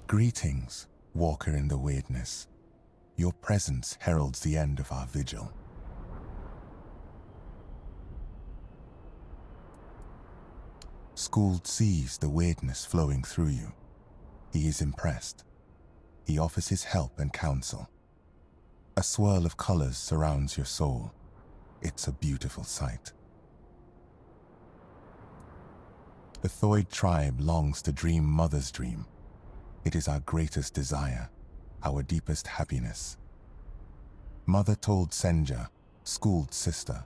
Greetings, walker in the weirdness. Your presence heralds the end of our vigil. Skuld sees the weirdness flowing through you. He is impressed. He offers his help and counsel. A swirl of colors surrounds your soul. It's a beautiful sight. The Theud tribe longs to dream Mother's dream. It is our greatest desire, our deepest happiness. Mother told Senja, Skuld's sister,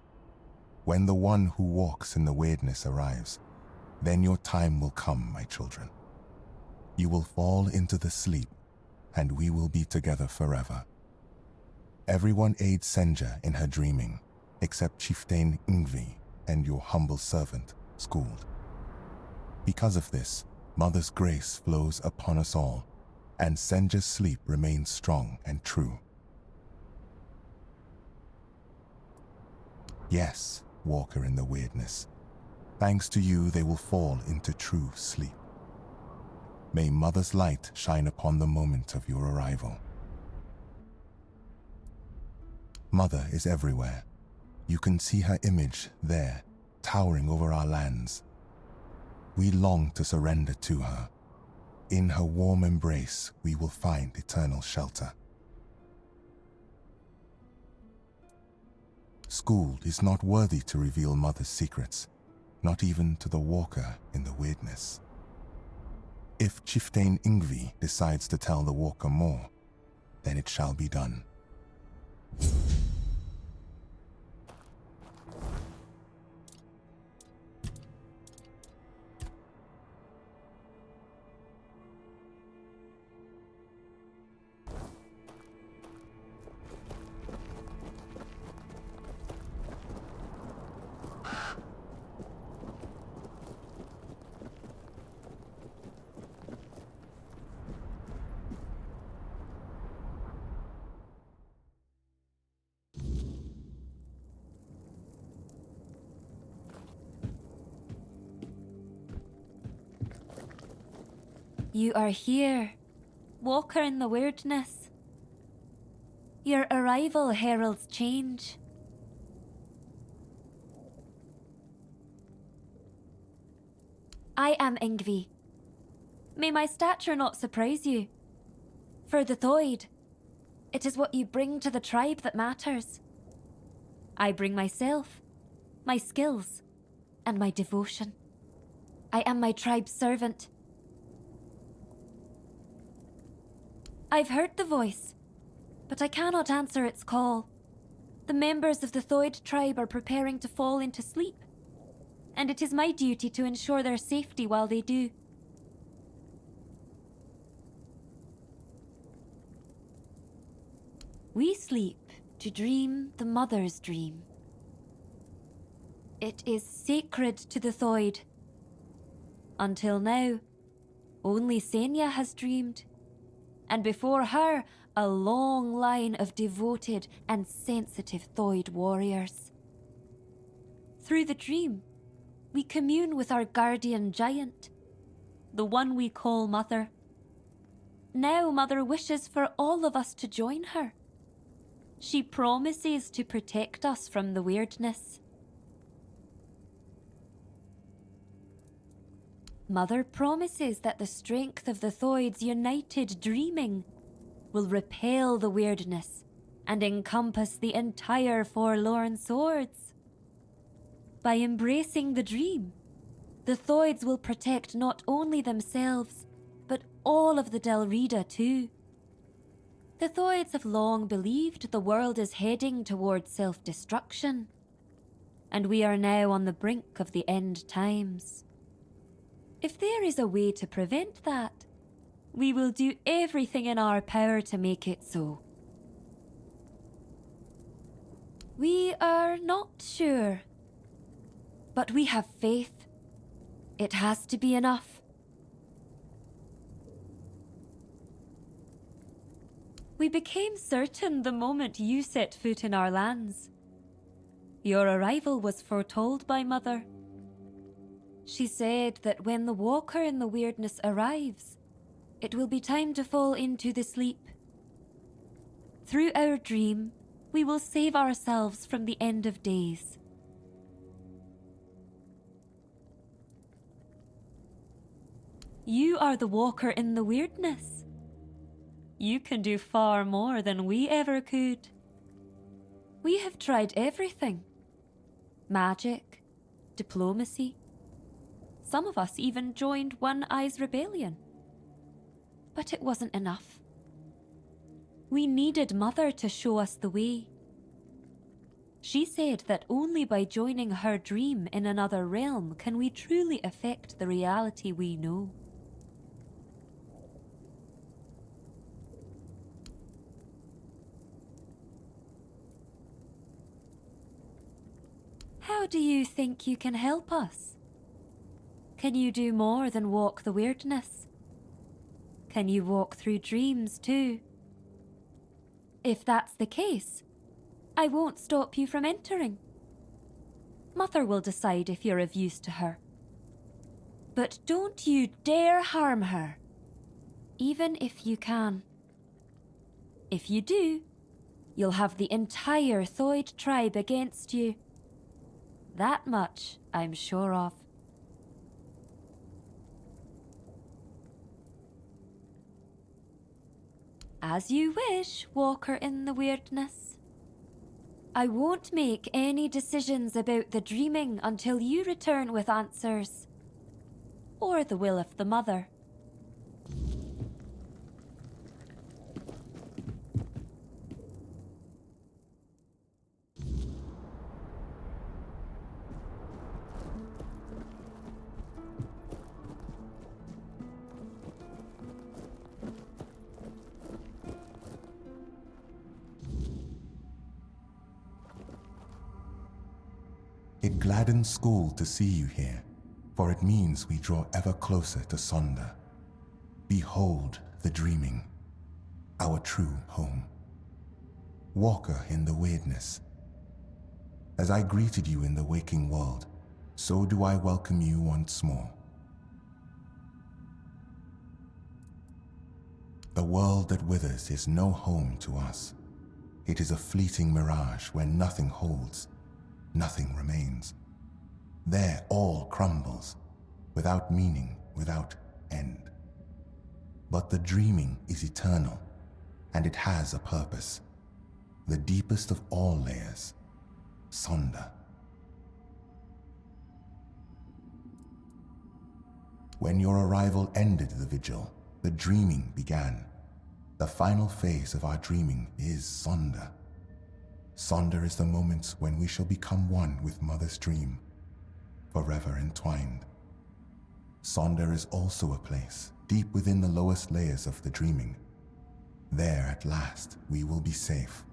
when the one who walks in the weirdness arrives, then your time will come, my children. You will fall into the sleep, and we will be together forever. Everyone aids Senja in her dreaming, except Chieftain Yngvi and your humble servant, Skuld. Because of this, Mother's grace flows upon us all, and Senja's sleep remains strong and true. Yes, walker in the weirdness. Thanks to you, they will fall into true sleep. May Mother's light shine upon the moment of your arrival. Mother is everywhere. You can see her image there, towering over our lands. We long to surrender to her. In her warm embrace, we will find eternal shelter. Skuld is not worthy to reveal Mother's secrets, not even to the walker in the weirdness. If Chieftain Yngvi decides to tell the walker more, then it shall be done. You are here, walker in the weirdness. Your arrival heralds change. I am Yngvi. May my stature not surprise you. For the Theud, it is what you bring to the tribe that matters. I bring myself, my skills, and my devotion. I am my tribe's servant. I've heard the voice, but I cannot answer its call. The members of the Theud tribe are preparing to fall into sleep, and it is my duty to ensure their safety while they do. We sleep to dream the mother's dream. It is sacred to the Theud. Until now, only Senya has dreamed, and before her, a long line of devoted and sensitive Theud warriors. Through the dream, we commune with our guardian giant, the one we call Mother. Now Mother wishes for all of us to join her. She promises to protect us from the weirdness. Mother promises that the strength of the Theud's united dreaming will repel the weirdness and encompass the entire forlorn swords. By embracing the dream, the Theuds will protect not only themselves, but all of the Delrida too. The Theuds have long believed the world is heading towards self-destruction, and we are now on the brink of the end times. If there is a way to prevent that, we will do everything in our power to make it so. We are not sure, but we have faith. It has to be enough. We became certain the moment you set foot in our lands. Your arrival was foretold by Mother. She said that when the walker in the weirdness arrives, it will be time to fall into the sleep. Through our dream, we will save ourselves from the end of days. You are the walker in the weirdness. You can do far more than we ever could. We have tried everything. Magic, diplomacy. Some of us even joined One Eye's rebellion. But it wasn't enough. We needed Mother to show us the way. She said that only by joining her dream in another realm can we truly affect the reality we know. How do you think you can help us? Can you do more than walk the weirdness? Can you walk through dreams too? If that's the case, I won't stop you from entering. Mother will decide if you're of use to her. But don't you dare harm her, even if you can. If you do, you'll have the entire Theud tribe against you. That much I'm sure of. As you wish, Walker in the Weirdness. I won't make any decisions about the dreaming until you return with answers. Or the will of the Mother. It gladdens Skuld to see you here, for it means we draw ever closer to Sonder. Behold the dreaming, our true home. Walker in the weirdness. As I greeted you in the waking world, so do I welcome you once more. The world that withers is no home to us. It is a fleeting mirage where nothing holds. Nothing remains. There all crumbles, without meaning, without end. But the dreaming is eternal, and it has a purpose. The deepest of all layers, Sonder. When your arrival ended the vigil, the dreaming began. The final phase of our dreaming is Sonder. Sonder is the moment when we shall become one with Mother's dream, forever entwined. Sonder is also a place deep within the lowest layers of the dreaming. There at last we will be safe,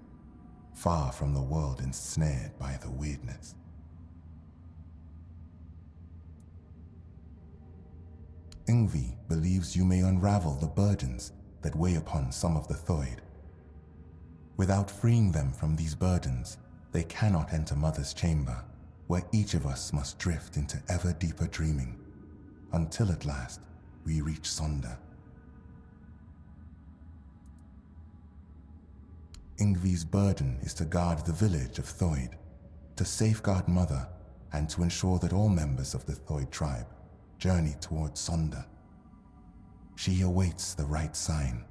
far from the world ensnared by the weirdness. Yngvi believes you may unravel the burdens that weigh upon some of the Theud. Without freeing them from these burdens, they cannot enter Mother's chamber, where each of us must drift into ever deeper dreaming, until at last we reach Sonder. Yngvi's burden is to guard the village of Theud, to safeguard Mother, and to ensure that all members of the Theud tribe journey towards Sonder. She awaits the right sign.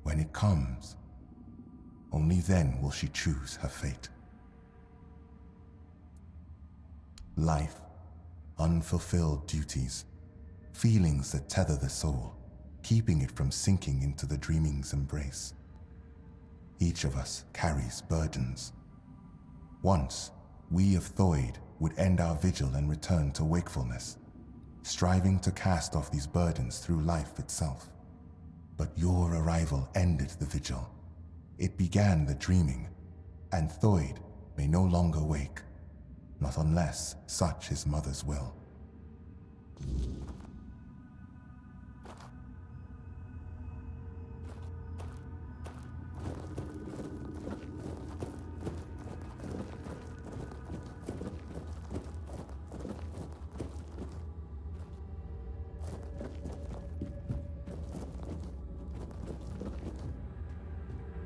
When it comes, only then will she choose her fate. Life, unfulfilled duties, feelings that tether the soul, keeping it from sinking into the dreaming's embrace. Each of us carries burdens. Once, we of Theud would end our vigil and return to wakefulness, striving to cast off these burdens through life itself. But your arrival ended the vigil. It began the dreaming, and Theud may no longer wake, not unless such is Mother's will.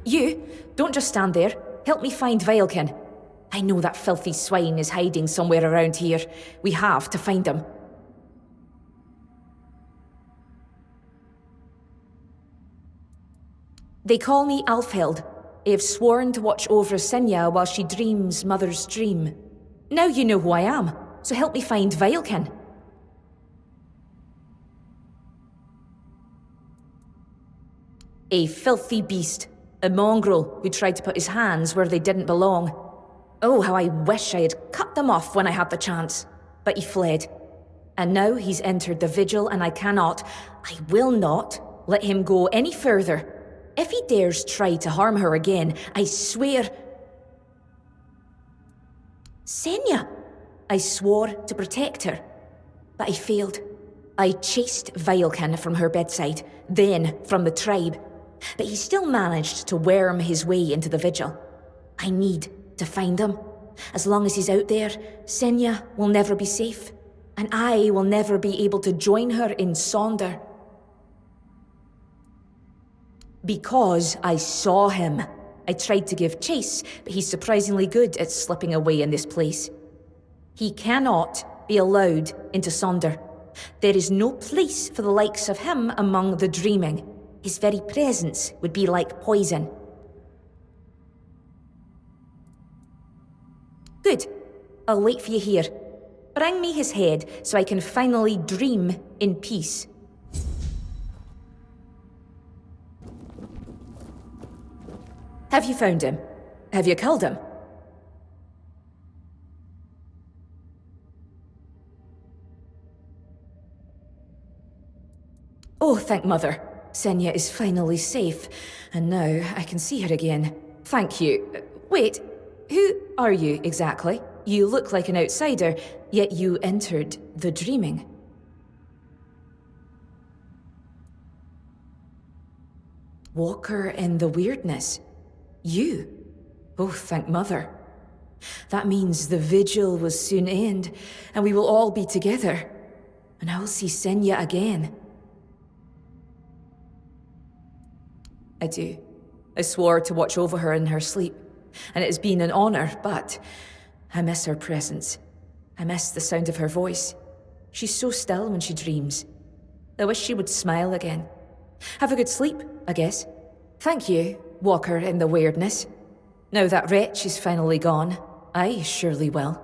You, don't just stand there. Help me find Veilkin. I know that filthy swine is hiding somewhere around here. We have to find him. They call me Alfhild. I have sworn to watch over Sinja while she dreams Mother's dream. Now you know who I am, so help me find Veilkin. A filthy beast. A mongrel who tried to put his hands where they didn't belong. Oh, how I wish I had cut them off when I had the chance. But he fled. And now he's entered the Vigil and I will not let him go any further. If he dares try to harm her again, I swear... Senya! I swore to protect her, but I failed. I chased Veilkin from her bedside, then from the tribe. But he still managed to worm his way into the Vigil. I need to find him. As long as he's out there, Senya will never be safe, and I will never be able to join her in Sonder. Because I saw him. I tried to give chase, but he's surprisingly good at slipping away in this place. He cannot be allowed into Sonder. There is no place for the likes of him among the dreaming. His very presence would be like poison. Good. I'll wait for you here. Bring me his head so I can finally dream in peace. Have you found him? Have you killed him? Oh, thank Mother. Senya is finally safe, and now I can see her again. Thank you. Wait, who are you exactly? You look like an outsider, yet you entered the dreaming. Walker in the weirdness. You? Oh, thank Mother. That means the Vigil will soon end, and we will all be together. And I will see Senya again. I do. I swore to watch over her in her sleep, and it has been an honor, but I miss her presence. I miss the sound of her voice. She's so still when she dreams. I wish she would smile again. Have a good sleep, I guess. Thank you, Walker in the weirdness. Now that wretch is finally gone, I surely will.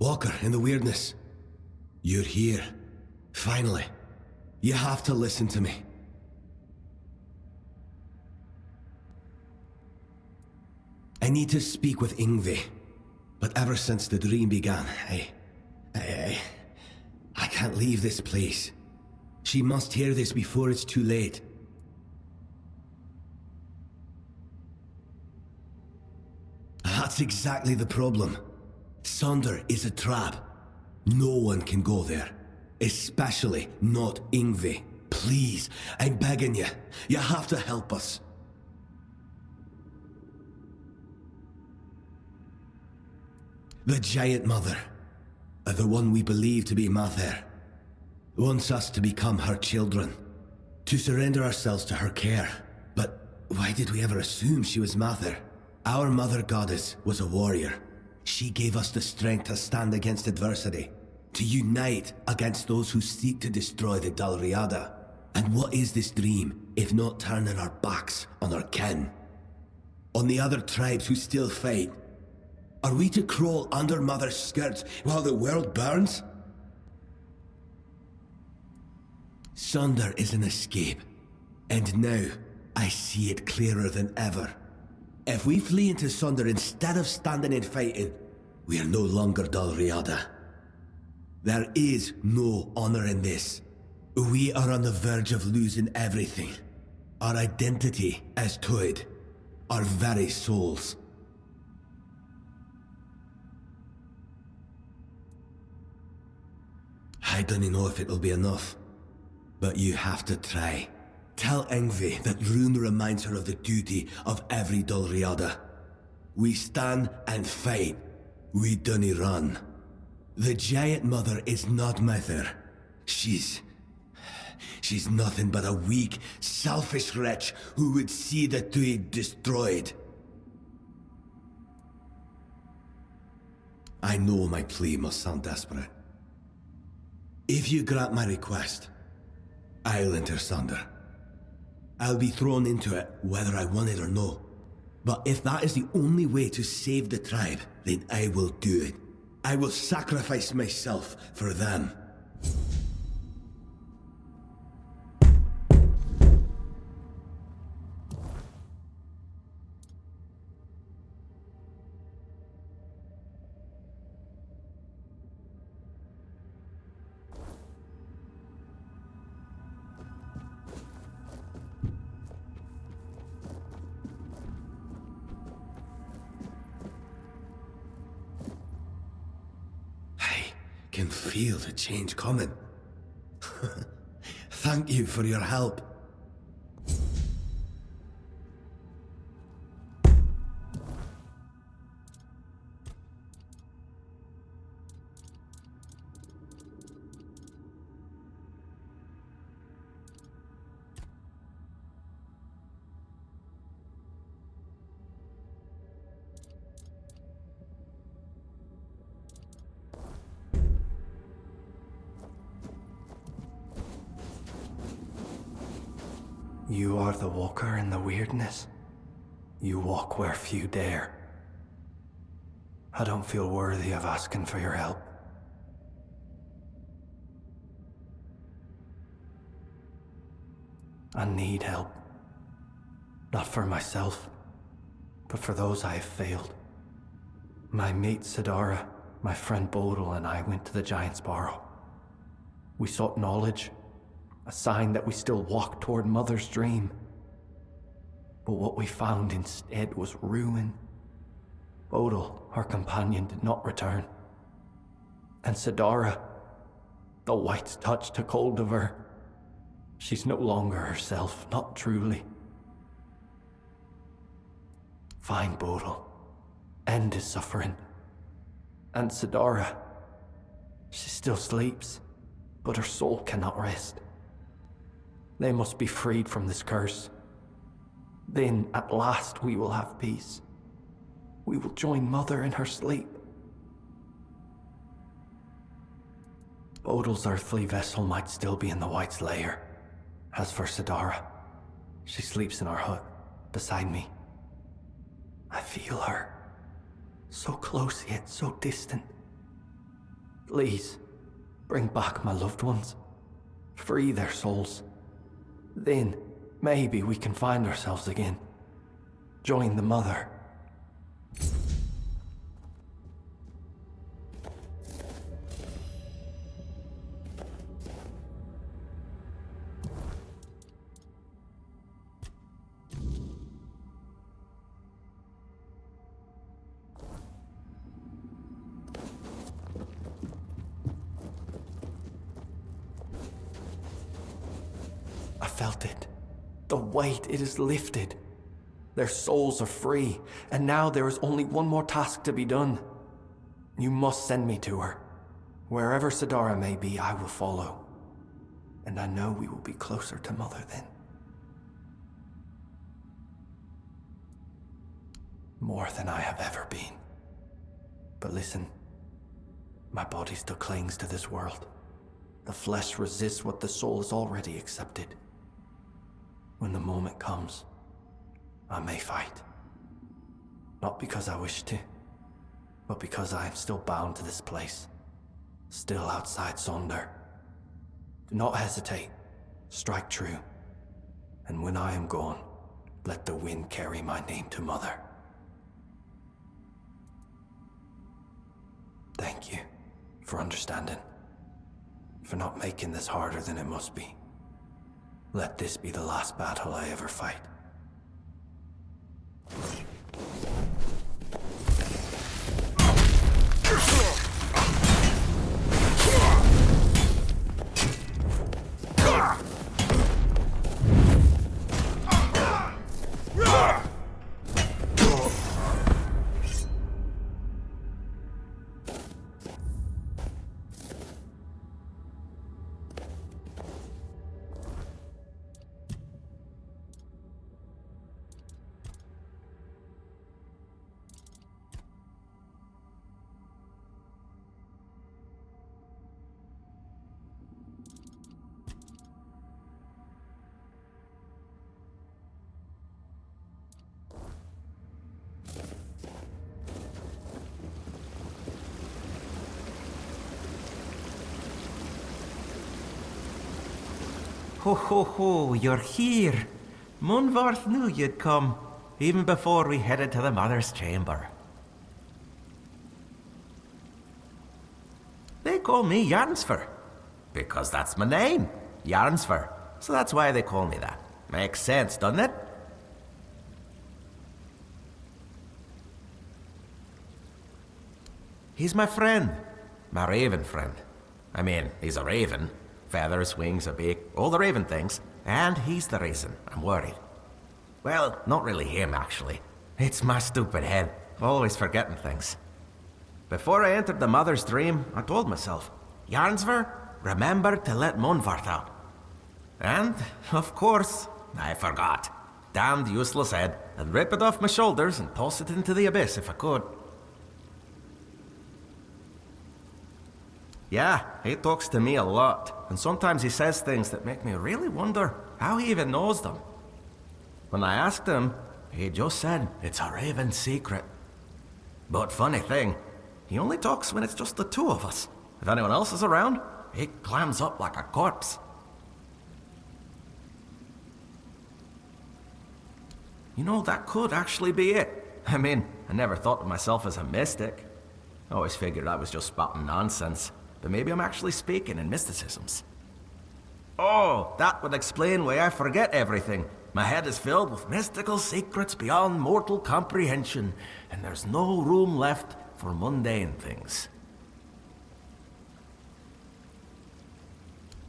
Walker, in the weirdness. You're here. Finally. You have to listen to me. I need to speak with Yngvi. But ever since the dream began, I can't leave this place. She must hear this before it's too late. That's exactly the problem. Sonder is a trap. No one can go there. Especially not Yngvi. Please, I'm begging you. You have to help us. The Giant Mother, the one we believe to be Mather, wants us to become her children. To surrender ourselves to her care. But why did we ever assume she was Mather? Our Mother Goddess was a warrior. She gave us the strength to stand against adversity, to unite against those who seek to destroy the Dalriada. And what is this dream, if not turning our backs on our kin? On the other tribes who still fight? Are we to crawl under Mother's skirts while the world burns? Sonder is an escape, and now I see it clearer than ever. If we flee into Sonder instead of standing and fighting, we are no longer Dalriada. There is no honor in this. We are on the verge of losing everything. our identity as Theud, our very souls. I don't know if it'll be enough, but you have to try. Tell Yngvi that Rune reminds her of the duty of every Dulriada. We stand and fight. We dunny run. The Giant Mother is not Mither. She's nothing but a weak, selfish wretch who would see the Theud destroyed. I know my plea must sound desperate. If you grant my request, I'll enter Sonder. I'll be thrown into it whether I want it or no. But if that is the only way to save the tribe, then I will do it. I will sacrifice myself for them. Can feel the change coming. Thank you for your help. You are the walker in the weirdness. You walk where few dare. I don't feel worthy of asking for your help. I need help. Not for myself, but for those I have failed. My mate Sidara, my friend Bodil, and I went to the Giant's Barrow. We sought knowledge, a sign that we still walked toward Mother's dream. But what we found instead was ruin. Bodil, our companion, did not return. And Sidara, the White's touch took hold of her. She's no longer herself, not truly. Find Bodil. End his suffering. And Sidara, she still sleeps, but her soul cannot rest. They must be freed from this curse. Then, at last, we will have peace. We will join Mother in her sleep. Bodil's earthly vessel might still be in the White's lair. As for Sidara, she sleeps in our hut, beside me. I feel her. So close yet so distant. Please, bring back my loved ones. Free their souls. Then, maybe we can find ourselves again. Join the Mother. I felt it. The weight, it is lifted. Their souls are free, and now there is only one more task to be done. You must send me to her. Wherever Sidara may be, I will follow. And I know we will be closer to Mother then. More than I have ever been. But listen, my body still clings to this world. The flesh resists what the soul has already accepted. When the moment comes, I may fight. Not because I wish to, but because I am still bound to this place. Still outside Sonder. Do not hesitate. Strike true. And when I am gone, let the wind carry my name to Mother. Thank you for understanding. For not making this harder than it must be. Let this be the last battle I ever fight. Ho ho ho, you're here. Munvarth knew you'd come, even before we headed to the Mother's Chamber. They call me Yarnsfer, because that's my name, Yarnsfer. So that's why they call me that. Makes sense, doesn't it? He's my friend. My raven friend. I mean, he's a raven. Feathers, wings, a beak, all the raven things. And he's the reason I'm worried. Well, not really him, actually. It's my stupid head. Always forgetting things. Before I entered the Mother's Dream, I told myself, Yarnsver, remember to let Munvarth out. And, of course, I forgot. Damned useless head. I'd rip it off my shoulders and toss it into the abyss if I could. Yeah, he talks to me a lot, and sometimes he says things that make me really wonder how he even knows them. When I asked him, he just said it's a raven secret. But funny thing, he only talks when it's just the two of us. If anyone else is around, he clams up like a corpse. You know, that could actually be it. I mean, I never thought of myself as a mystic. I always figured I was just spouting nonsense. But maybe I'm actually speaking in mysticisms. Oh, that would explain why I forget everything. My head is filled with mystical secrets beyond mortal comprehension, and there's no room left for mundane things.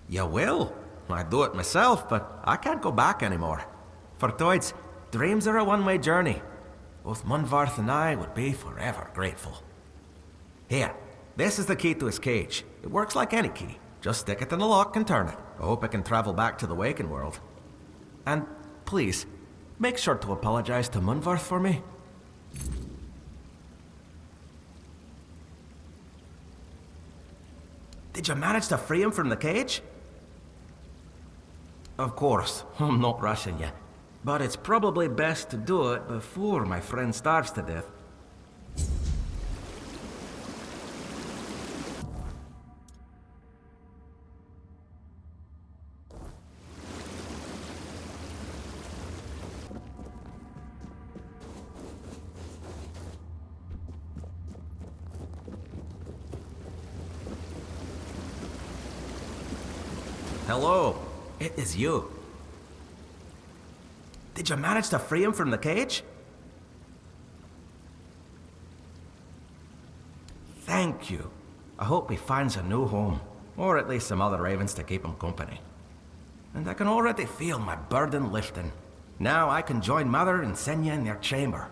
You will. I do it myself, but I can't go back anymore. For Theud's, dreams are a one-way journey. Both Munvarth and I would be forever grateful. Here. This is the key to his cage. It works like any key. Just stick it in the lock and turn it. I hope I can travel back to the waking world. And please, make sure to apologize to Munvarth for me. Did you manage to free him from the cage? Of course, I'm not rushing you. But it's probably best to do it before my friend starves to death. Hello, it is you. Did you manage to free him from the cage? Thank you. I hope he finds a new home, or at least some other ravens to keep him company. And I can already feel my burden lifting. Now I can join Mother and Senya in their chamber.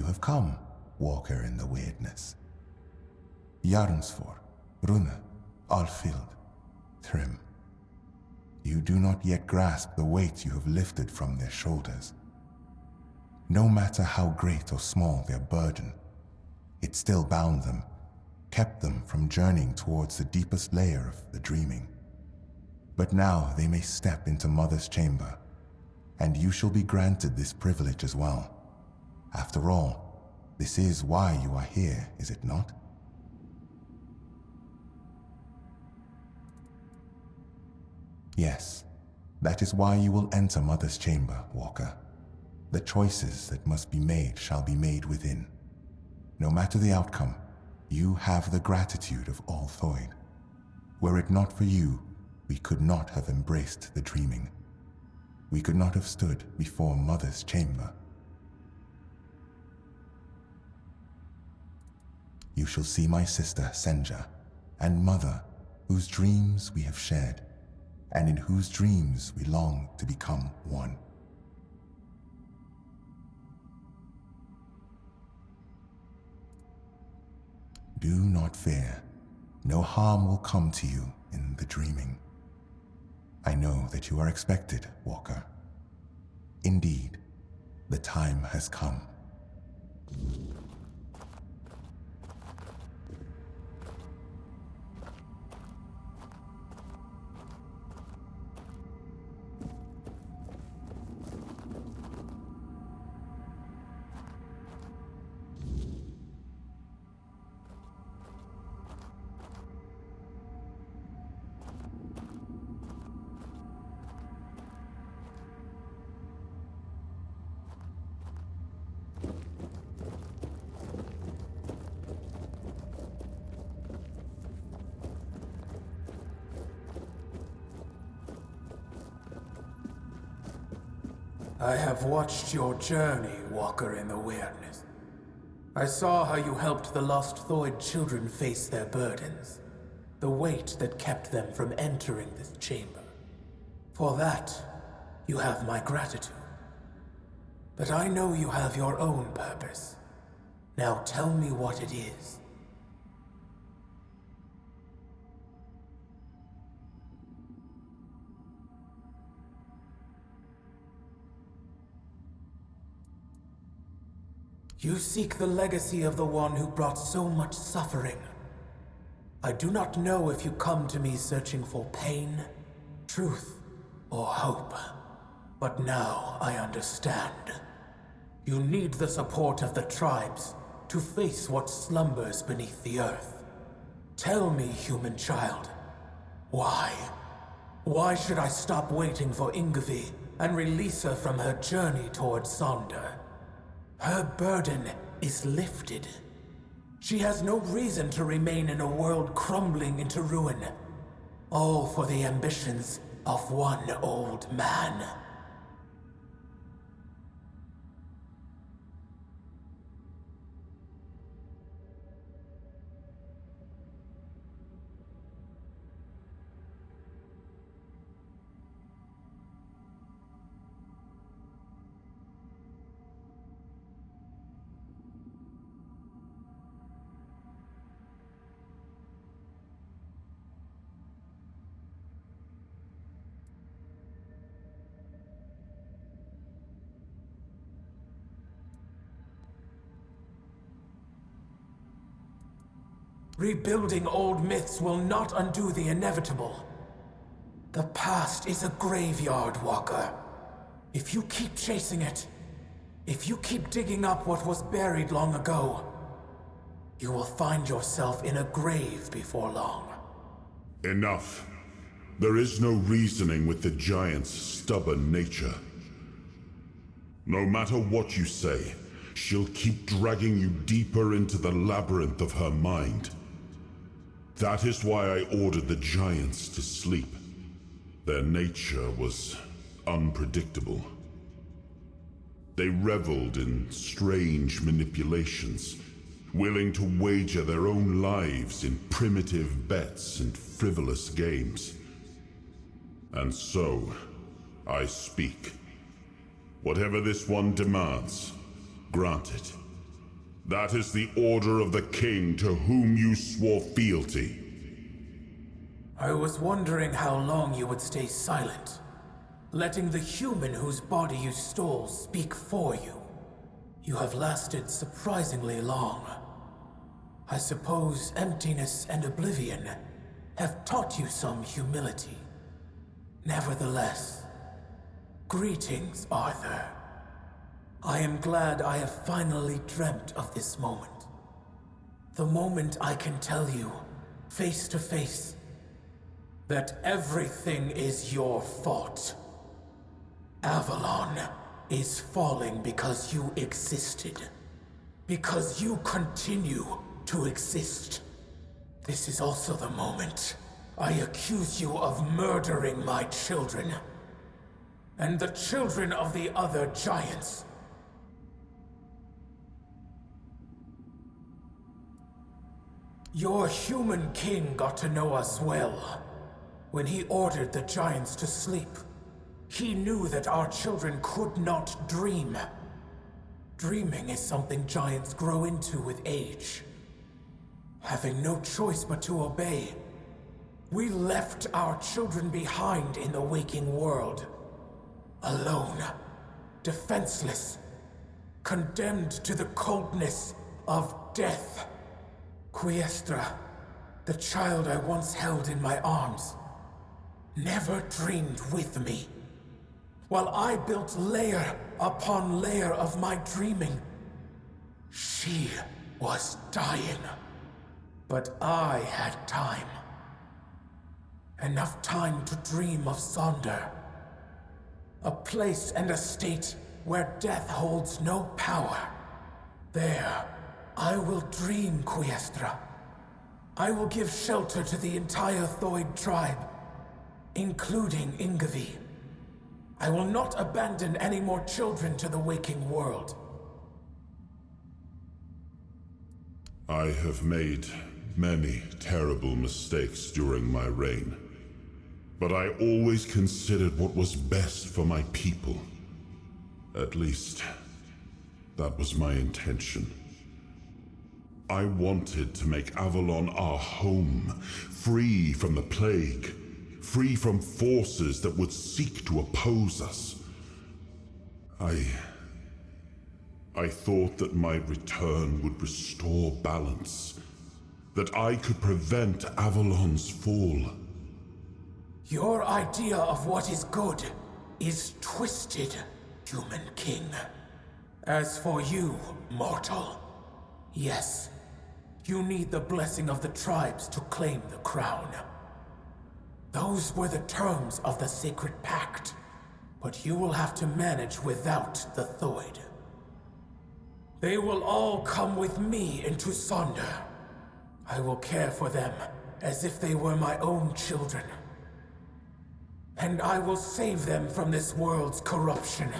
have come, walker in the weirdness. Jarnsfor, Rune, Alfild, Thrym. You do not yet grasp the weight you have lifted from their shoulders. No matter how great or small their burden, it still bound them, kept them from journeying towards the deepest layer of the dreaming. But now they may step into Mother's chamber, and you shall be granted this privilege as well. After all, this is why you are here, is it not? Yes, that is why you will enter Mother's chamber, Walker. The choices that must be made shall be made within. No matter the outcome, you have the gratitude of all Theud. Were it not for you, we could not have embraced the dreaming. We could not have stood before Mother's chamber. You shall see my sister, Senja, and Mother, whose dreams we have shared, and in whose dreams we long to become one. Do not fear. No harm will come to you in the dreaming. I know that you are expected, Walker. Indeed, the time has come. I have watched your journey, Walker in the Weirdness. I saw how you helped the lost Theud children face their burdens, the weight that kept them from entering this chamber. For that, you have my gratitude. But I know you have your own purpose. Now tell me what it is. You seek the legacy of the one who brought so much suffering. I do not know if you come to me searching for pain, truth, or hope. But now I understand. You need the support of the tribes to face what slumbers beneath the earth. Tell me, human child, why? Why should I stop waiting for Yngvi and release her from her journey towards Sonder? Her burden is lifted. She has no reason to remain in a world crumbling into ruin. All for the ambitions of one old man. Rebuilding old myths will not undo the inevitable. The past is a graveyard, Walker. If you keep chasing it, if you keep digging up what was buried long ago, you will find yourself in a grave before long. Enough. There is no reasoning with the giant's stubborn nature. No matter what you say, she'll keep dragging you deeper into the labyrinth of her mind. That is why I ordered the giants to sleep. Their nature was unpredictable. They reveled in strange manipulations, willing to wager their own lives in primitive bets and frivolous games. And so, I speak. Whatever this one demands, grant it. That is the order of the king to whom you swore fealty. I was wondering how long you would stay silent, letting the human whose body you stole speak for you. You have lasted surprisingly long. I suppose emptiness and oblivion have taught you some humility. Nevertheless, greetings, Arthur. I am glad I have finally dreamt of this moment. The moment I can tell you, face to face, that everything is your fault. Avalon is falling because you existed. Because you continue to exist. This is also the moment I accuse you of murdering my children. And the children of the other giants. Your human king got to know us well. When he ordered the giants to sleep, he knew that our children could not dream. Dreaming is something giants grow into with age. Having no choice but to obey, we left our children behind in the waking world. Alone, defenseless, condemned to the coldness of death. Quiestra, the child I once held in my arms, never dreamed with me. While I built layer upon layer of my dreaming, she was dying. But I had time. Enough time to dream of Sonder. A place and a state where death holds no power. There, I will dream, Quiestra. I will give shelter to the entire Theud tribe, including Yngvi. I will not abandon any more children to the waking world. I have made many terrible mistakes during my reign, but I always considered what was best for my people. At least, that was my intention. I wanted to make Avalon our home, free from the plague, free from forces that would seek to oppose us. I thought that my return would restore balance, that I could prevent Avalon's fall. Your idea of what is good is twisted, human king. As for you, mortal, yes, you need the blessing of the tribes to claim the crown. Those were the terms of the sacred pact, but you will have to manage without the Theud. They will all come with me into Sonder. I will care for them as if they were my own children. And I will save them from this world's corruption.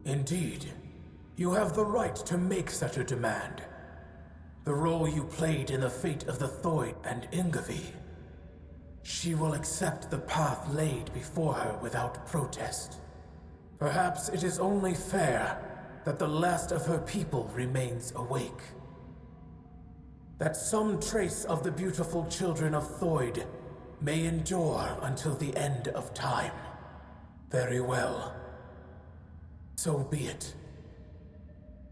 Indeed. You have the right to make such a demand. The role you played in the fate of the Theud and Yngvi. She will accept the path laid before her without protest. Perhaps it is only fair that the last of her people remains awake. That some trace of the beautiful children of Theud may endure until the end of time. Very well. So be it.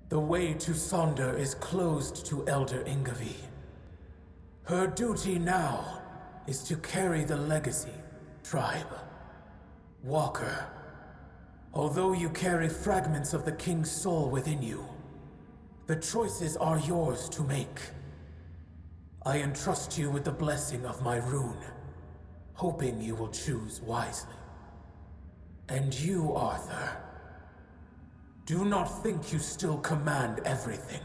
The way to Sonder is closed to Elder Yngvi. Her duty now is to carry the legacy, tribe. Walker, although you carry fragments of the King's soul within you, the choices are yours to make. I entrust you with the blessing of my rune, hoping you will choose wisely. And you, Arthur, do not think you still command everything.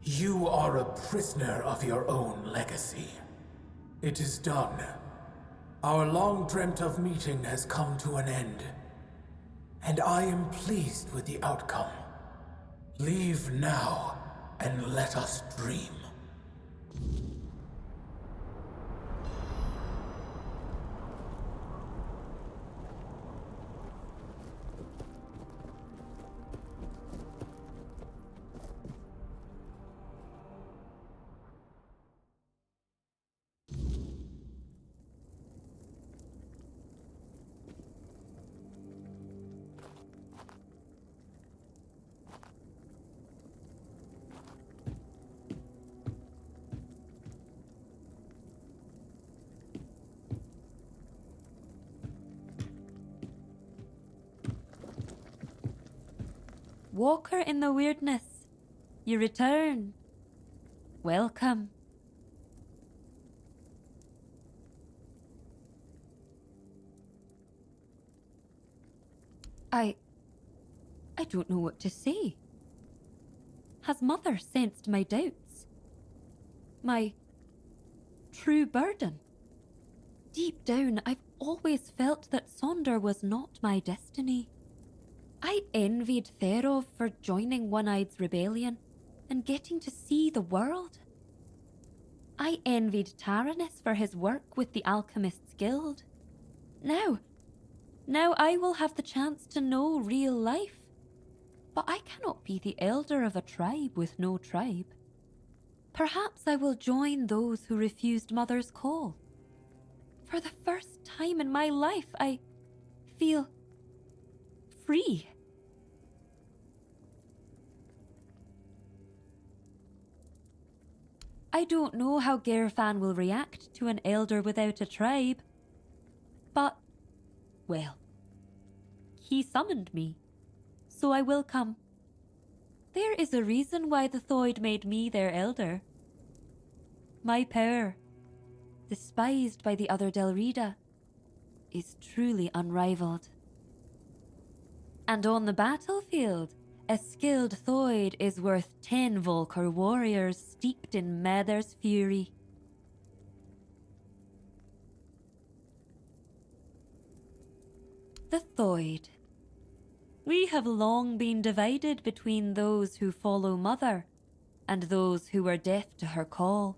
You are a prisoner of your own legacy. It is done. Our long dreamt of meeting has come to an end, and I am pleased with the outcome. Leave now, and let us dream. Walker in the weirdness, you return. Welcome. I don't know what to say. Has Mother sensed my doubts? My true burden? Deep down, I've always felt that Sonder was not my destiny. I envied Theud for joining One-Eye's rebellion and getting to see the world. I envied Taranis for his work with the Alchemist's Guild. Now I will have the chance to know real life. But I cannot be the elder of a tribe with no tribe. Perhaps I will join those who refused Mother's call. For the first time in my life, I feel free. I don't know how Gerfan will react to an elder without a tribe. But, well, he summoned me, so I will come. There is a reason why the Theud made me their elder. My power, despised by the other Delrida, is truly unrivaled. And on the battlefield, a skilled Theud is worth 10 Volker warriors steeped in Mather's fury. The Theud. We have long been divided between those who follow Mother and those who were deaf to her call.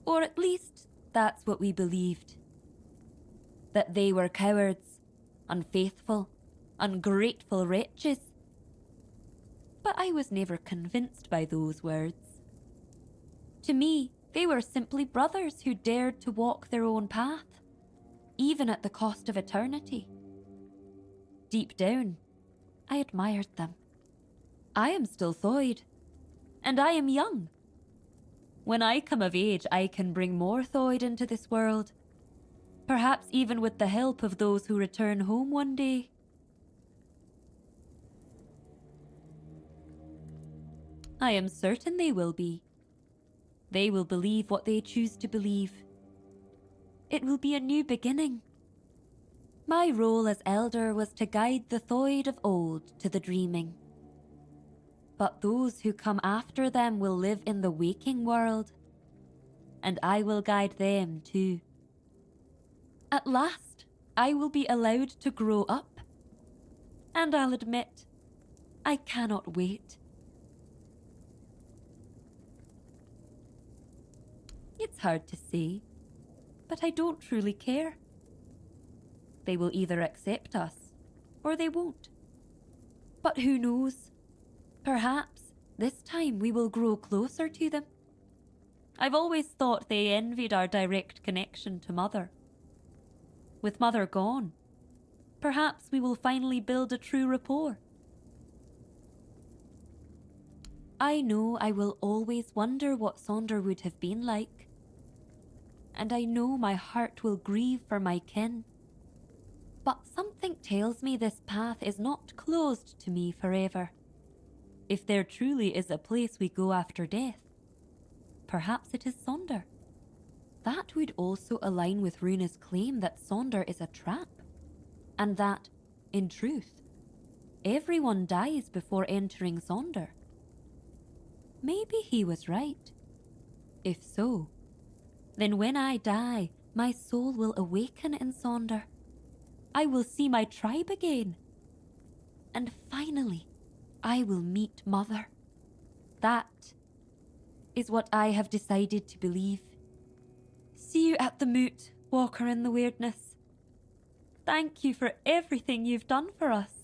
Or at least, that's what we believed. That they were cowards, unfaithful, ungrateful wretches. But I was never convinced by those words. To me, they were simply brothers who dared to walk their own path, even at the cost of eternity. Deep down, I admired them. I am still Theud, and I am young. When I come of age, I can bring more Theud into this world, perhaps even with the help of those who return home one day. I am certain they will be. They will believe what they choose to believe. It will be a new beginning. My role as elder was to guide the Theud of old to the dreaming. But those who come after them will live in the waking world, and I will guide them too. At last, I will be allowed to grow up, and I'll admit, I cannot wait. It's hard to say, but I don't truly care. They will either accept us, or they won't. But who knows? Perhaps this time we will grow closer to them. I've always thought they envied our direct connection to Mother. With Mother gone, perhaps we will finally build a true rapport. I know I will always wonder what Sonder would have been like. And I know my heart will grieve for my kin. But something tells me this path is not closed to me forever. If there truly is a place we go after death, perhaps it is Sonder. That would also align with Runa's claim that Sonder is a trap. and that, in truth, everyone dies before entering Sonder. Maybe he was right. If so, then when I die, my soul will awaken in Sonder. I will see my tribe again. And finally, I will meet Mother. That is what I have decided to believe. See you at the moot, Walker in the Weirdness. Thank you for everything you've done for us.